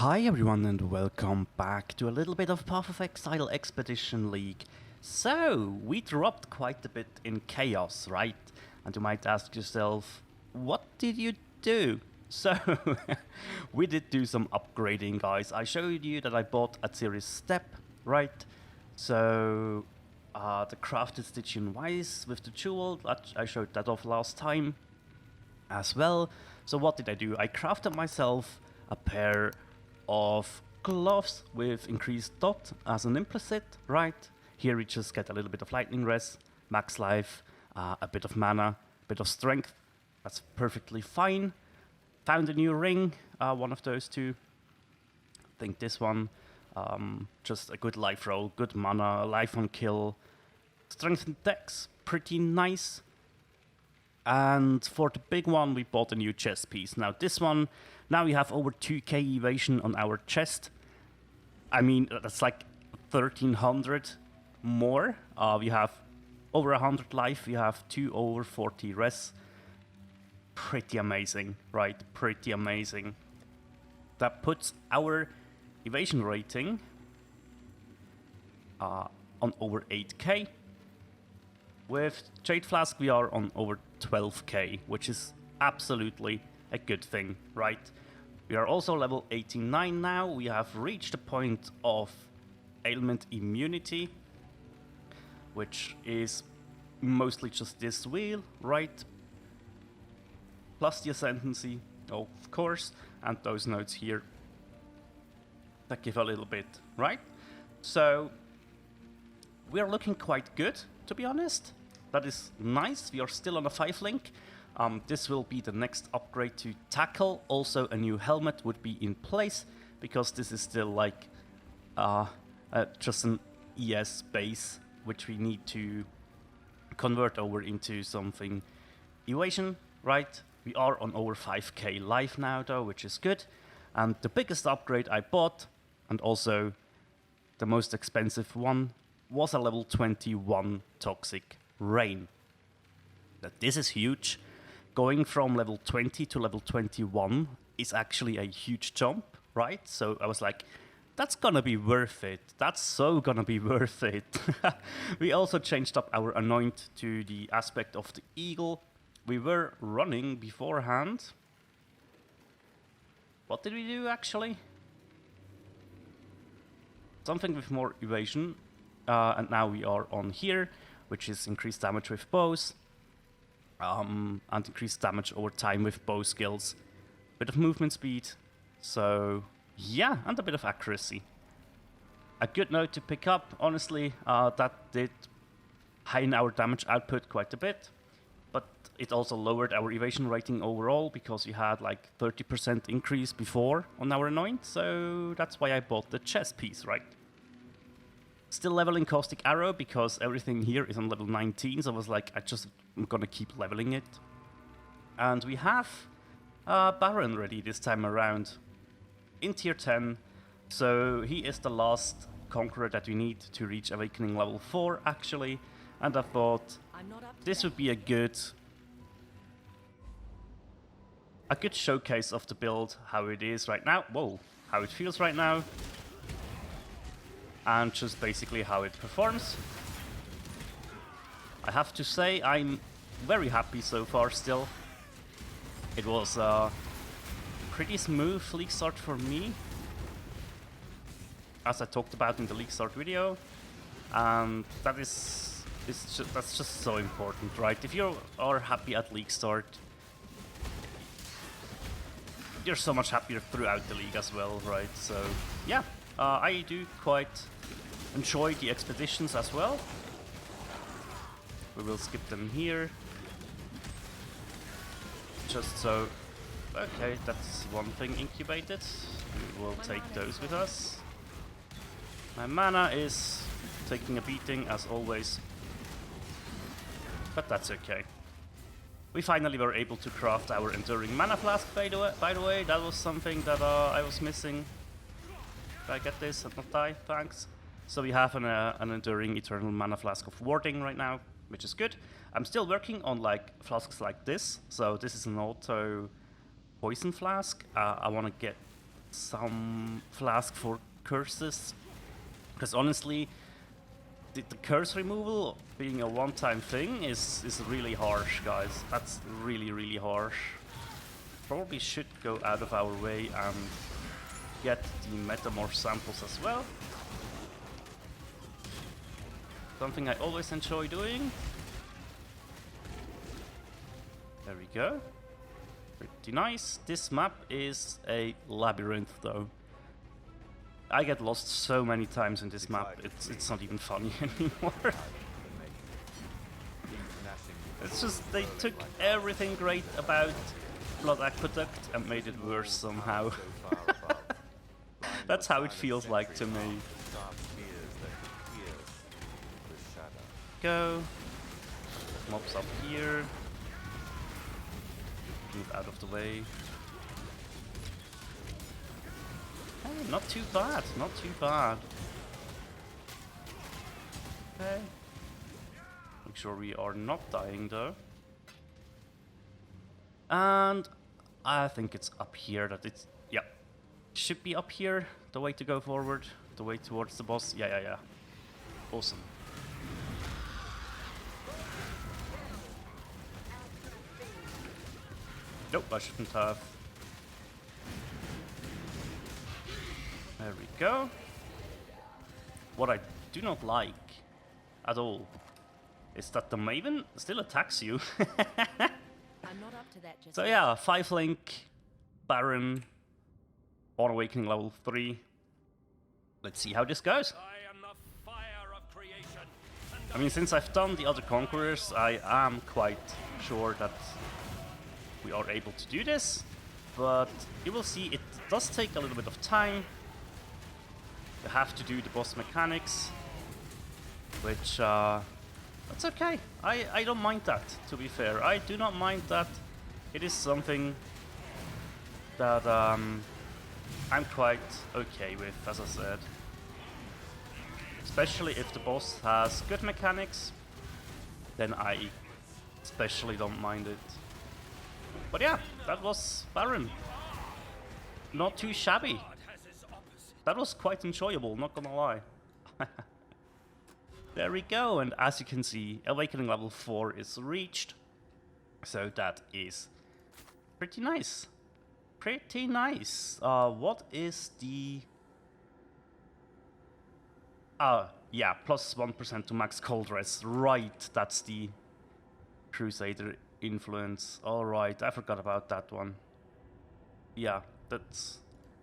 Hi everyone and welcome back to a little bit of Path of Exile Expedition League. So, we dropped quite a bit in chaos, right? And you might ask yourself, what did you do? So, we did do some upgrading, guys. I showed you that I bought a series step, right? So, the crafted Stygian Wise with the jewel, I showed that off last time as well. So what did I do? I crafted myself a pair of gloves with increased dot as an implicit, right? Here we just get a little bit of lightning res, max life, a bit of mana, a bit of strength. That's perfectly fine. Found a new ring, one of those two. I think this one. Just a good life roll, good mana, life on kill. Strength and dex, pretty nice. And for the big one, we bought a new chest piece. Now this one, now we have over 2k evasion on our chest. I mean, that's like 1300 more. We have over 100 life, we have 2 over 40 res. Pretty amazing, right? Pretty amazing. That puts our evasion rating on over 8k. With Jade Flask, we are on over 12k, which is absolutely a good thing, right? We are also level 89 now. We have reached the point of ailment immunity, which is mostly just this wheel, right? Plus the ascendancy, of course, and those nodes here that give a little bit, right? So we are looking quite good, to be honest. That is nice. We are still on a 5 link. This will be the next upgrade to tackle. Also, a new helmet would be in place because this is still like just an ES base, which we need to convert over into something evasion, right? We are on over 5k life now, though, which is good. And the biggest upgrade I bought, and also the most expensive one, was a level 21 Toxic Rain. Now, this is huge. Going from level 20 to level 21 is actually a huge jump, right? So I was like, that's gonna be worth it. That's so gonna be worth it. We also changed up our anoint to the aspect of the eagle. We were running beforehand. What did we do actually? Something with more evasion. And now we are on here, which is increased damage with bows, and increased damage over time with bow skills. Bit of movement speed, so yeah, and a bit of accuracy. A good note to pick up, honestly, that did heighten our damage output quite a bit, but it also lowered our evasion rating overall because we had like 30% increase before on our anoint, so that's why I bought the chest piece, right? Still leveling Caustic Arrow because everything here is on level 19, so I was like, I'm gonna keep leveling it. And we have Baran ready this time around in tier 10, so he is the last conqueror that we need to reach Awakening level 4 actually, and I thought this would be a good showcase of the build, how it is right now, how it feels right now. And just basically how it performs. I have to say I'm very happy so far still. It was a pretty smooth league start for me, as I talked about in the league start video, and that's just so important, right? If you are happy at league start, you're so much happier throughout the league as well, right? So yeah. I do quite enjoy the expeditions as well. We will skip them here. Just so... Okay, that's one thing incubated. We will take those with us. My mana is taking a beating as always. But that's okay. We finally were able to craft our Enduring Mana Flask, by the way. That was something that I was missing. I get this and not die, thanks. So we have an Enduring Eternal Mana Flask of Warding right now, which is good. I'm still working on like flasks like this. So this is an auto poison flask. I want to get some flask for curses. Because honestly, the curse removal being a one-time thing is really harsh, guys. That's really, really harsh. Probably should go out of our way and get the metamorph samples as well. Something I always enjoy doing. There we go. Pretty nice. This map is a labyrinth though. I get lost so many times in this map, it's not even funny anymore. It's just they took everything great about Blood Aqueduct and made it worse somehow. That's how it feels like to me. Go. Mobs up here. Move out of the way. Hey, not too bad, not too bad. Okay. Make sure we are not dying though. And I think it's up here that it's, yeah. Should be up here, the way to go forward, the way towards the boss. Yeah. Awesome. Nope, I shouldn't have. There we go. What I do not like at all is that the Maven still attacks you. I'm not up to that just So yeah, 5-link, Baran, on Awakening level 3. Let's see how this goes. I am the fire of creation. I mean, since I've done the other Conquerors, I am quite sure that we are able to do this. But you will see it does take a little bit of time. You have to do the boss mechanics, which, that's okay. I don't mind that, to be fair. I do not mind that. It is something that I'm quite okay with, as I said. Especially if the boss has good mechanics, then I especially don't mind it. But yeah, that was Baran. Not too shabby. That was quite enjoyable, not gonna lie. There we go, and as you can see, Awakening level 4 is reached. So that is pretty nice. Pretty nice. What is the... yeah, plus 1% to max cold res. Right, that's the Crusader influence. Alright, I forgot about that one. Yeah, that's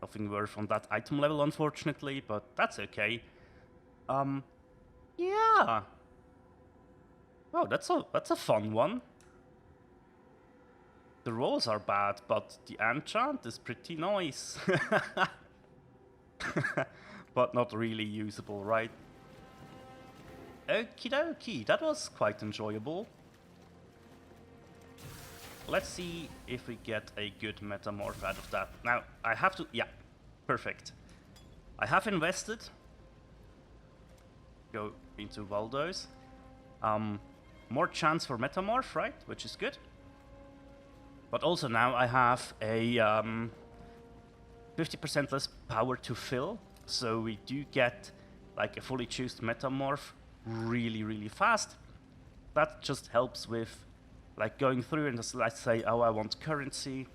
nothing worth on that item level, unfortunately, but that's okay. Yeah. Oh, that's a fun one. The rolls are bad, but the enchant is pretty nice. But not really usable, right? Okie dokie, that was quite enjoyable. Let's see if we get a good metamorph out of that. Now, I have to... Yeah, perfect. I have invested. Go into Waldo's. More chance for metamorph, right? Which is good. But also now I have a 50% less power to fill. So we do get like a fully chosen metamorph really, really fast. That just helps with like going through and just let's say, oh, I want currency.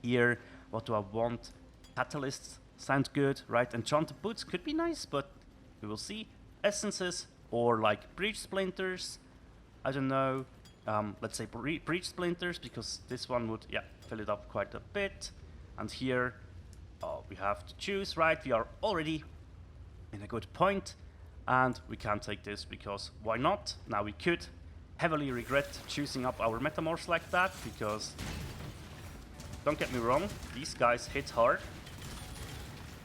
Here, what do I want? Catalysts sound good, right? Enchanted boots could be nice, but we will see. Essences or like breach splinters. I don't know. Let's say breach splinters, because this one would, yeah, fill it up quite a bit. And here, we have to choose, right? We are already in a good point, and we can't take this because why not? Now we could heavily regret choosing up our metamorphs like that, because don't get me wrong, these guys hit hard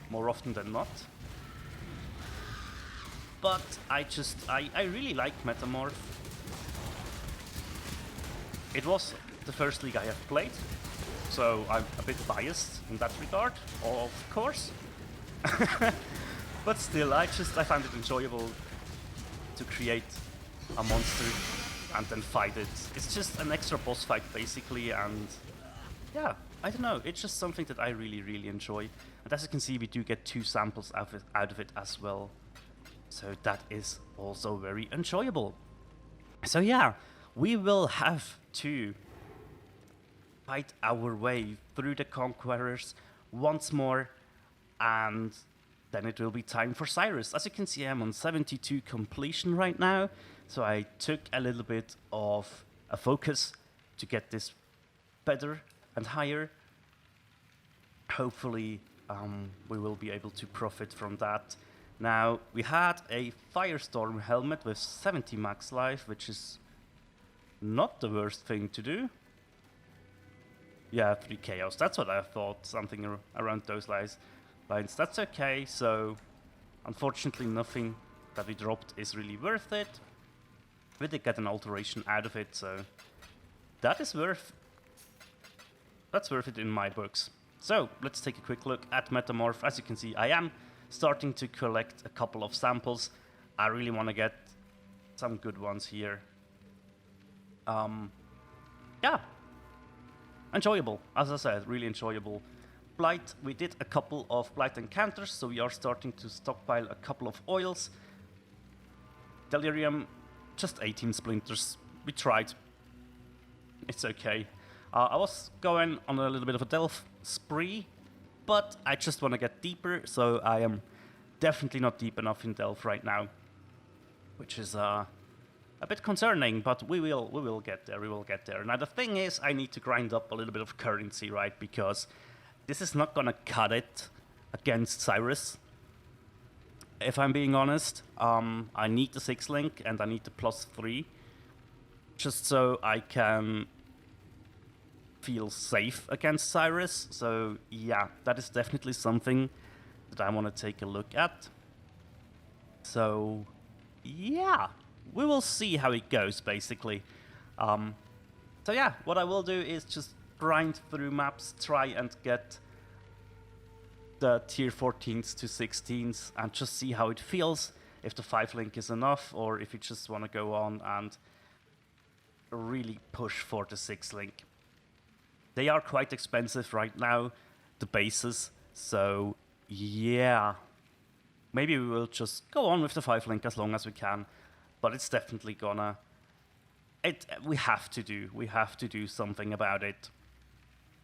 more often than not. But I really like metamorph. It was the first league I have played, so I'm a bit biased in that regard, of course. But still, I find it enjoyable to create a monster and then fight it. It's just an extra boss fight basically, and yeah, I don't know, it's just something that I really, really enjoy. And as you can see, we do get 2 samples out of it as well. So that is also very enjoyable. So yeah, we will have to fight our way through the Conquerors once more, and then it will be time for Cyrus. As you can see, I'm on 72 completion right now, so I took a little bit of a focus to get this better and higher. Hopefully, we will be able to profit from that. Now, we had a Firestorm helmet with 70 max life, which is not the worst thing to do. Yeah, 3 chaos, that's what I thought, something around those lines. That's okay, so unfortunately nothing that we dropped is really worth it. We did get an alteration out of it, so that's worth it in my books. So let's take a quick look at Metamorph. As you can see, I am starting to collect a couple of samples. I really want to get some good ones here. Yeah, enjoyable, as I said, really enjoyable. Blight, we did a couple of Blight encounters, so we are starting to stockpile a couple of oils. Delirium, just 18 splinters. We tried. It's okay. I was going on a little bit of a delve spree, but I just want to get deeper, so I am definitely not deep enough in delve right now, which is a bit concerning, but we will get there. We will get there. Now the thing is, I need to grind up a little bit of currency, right? Because this is not gonna cut it against Cyrus. If I'm being honest, I need the 6 link and I need the +3, just so I can feel safe against Cyrus. So yeah, that is definitely something that I want to take a look at. So yeah, we will see how it goes, basically. So yeah, what I will do is just grind through maps, try and get the tier 14s to 16s and just see how it feels, if the 5 link is enough, or if you just want to go on and really push for the 6 link. They are quite expensive right now, the bases, so yeah. Maybe we will just go on with the 5 link as long as we can, but it's definitely gonna... We have to do something about it.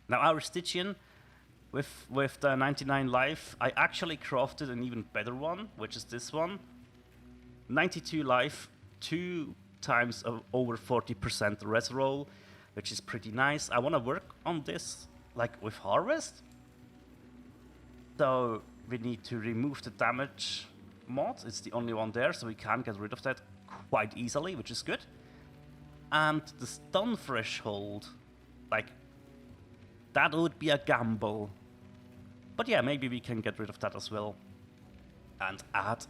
Now our Stygian, with the 99 life, I actually crafted an even better one, which is this one. 92 life, 2 times over 40% res roll, which is pretty nice. I want to work on this, like with Harvest. So we need to remove the damage mod. It's the only one there, so we can get rid of that quite easily, which is good. And the stun threshold, like, that would be a gamble. But yeah, maybe we can get rid of that as well. And add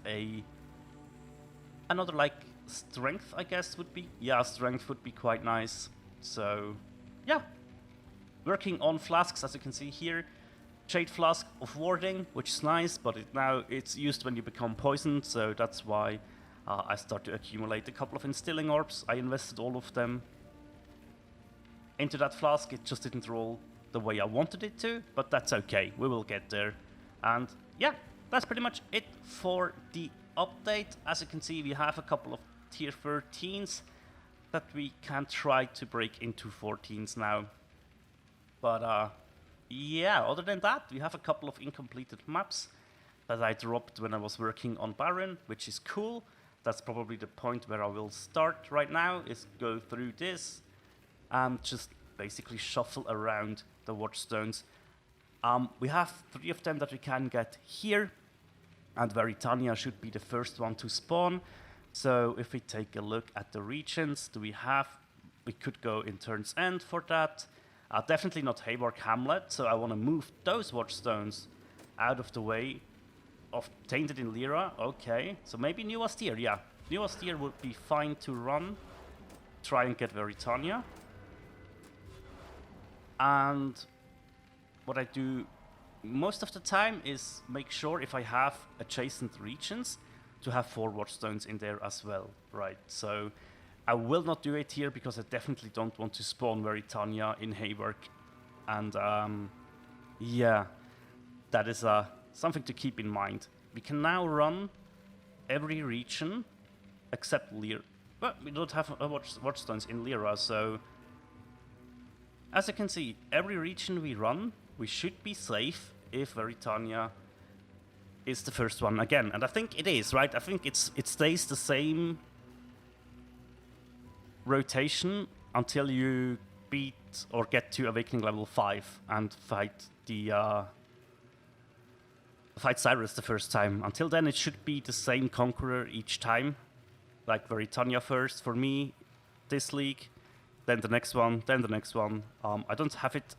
another, like, strength, I guess, would be... Yeah, strength would be quite nice. So, yeah. Working on flasks, as you can see here. Jade Flask of Warding, which is nice, but now it's used when you become poisoned, so that's why I start to accumulate a couple of Instilling Orbs. I invested all of them into that flask. It just didn't roll the way I wanted it to, but that's okay. We will get there. And yeah, that's pretty much it for the update. As you can see, we have a couple of tier 13s that we can try to break into 14s now. But yeah, other than that, we have a couple of incompleted maps that I dropped when I was working on Baran, which is cool. That's probably the point where I will start right now, is go through this and just basically shuffle around the watchstones. We have 3 of them that we can get here, and Veritania should be the first one to spawn. So if we take a look at the regions, we could go in Turn's End for that. Definitely not Haywark Hamlet, so I want to move those watchstones out of the way of Tainted in Lyra. Okay, so maybe New Austere, yeah. New Austere would be fine to run. Try and get Veritania. And what I do most of the time is make sure, if I have adjacent regions, to have 4 watchstones in there as well, right? So I will not do it here because I definitely don't want to spawn Veritania in Haywark And yeah, that is something to keep in mind. We can now run every region except Lyra. But we don't have watchstones in Lyra, so as you can see, every region we run, we should be safe if Veritania is the first one again. And I think it is, right? I think it stays the same rotation until you beat or get to Awakening level 5 and fight fight Cyrus the first time. Until then, it should be the same Conqueror each time. Like Veritania first for me, this league, then the next one, then the next one. I don't have it.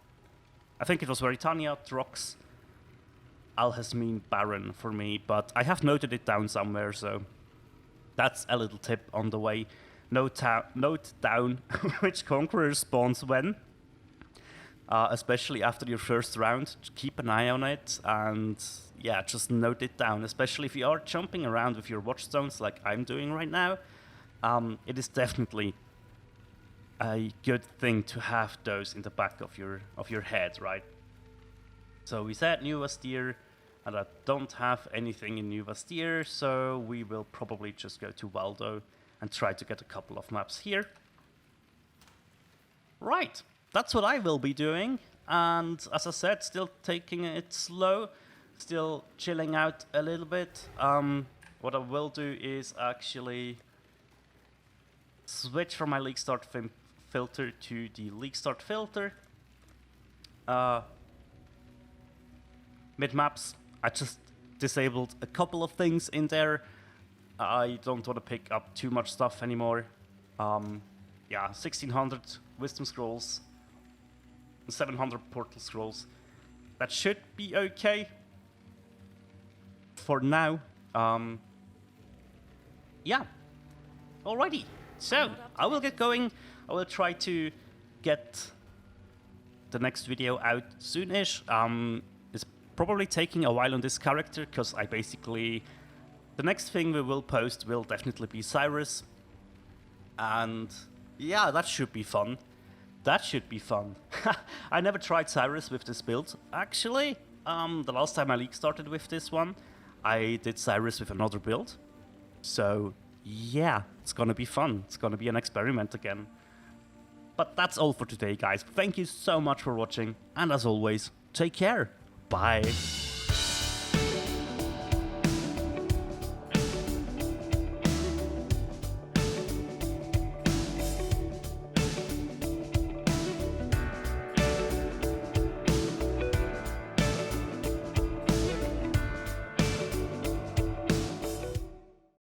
I think it was Veritania, Drox, Alhasmin, Baran for me, but I have noted it down somewhere, so that's a little tip on the way. Note down which Conqueror spawns when, especially after your first round. Keep an eye on it, and yeah, just note it down, especially if you are jumping around with your watchstones like I'm doing right now. It is definitely a good thing to have those in the back of your head, right? So we said New Vastir, and I don't have anything in New Vastir, so we will probably just go to Waldo and try to get a couple of maps here. Right, that's what I will be doing, and as I said, still taking it slow, still chilling out a little bit. What I will do is actually switch from my League Start filter to the League Start filter. Mid-maps, I just disabled a couple of things in there. I don't want to pick up too much stuff anymore. Yeah, 1600 Wisdom Scrolls, 700 Portal Scrolls. That should be okay for now. Yeah, alrighty. So, I will get going. I will try to get the next video out soonish. It's probably taking a while on this character, because I basically... The next thing we will post will definitely be Cyrus. And yeah, that should be fun. That should be fun. I never tried Cyrus with this build, actually. The last time I League started with this one, I did Cyrus with another build. So yeah, it's gonna be fun. It's gonna be an experiment again. But that's all for today, guys. Thank you so much for watching, and as always, take care. Bye.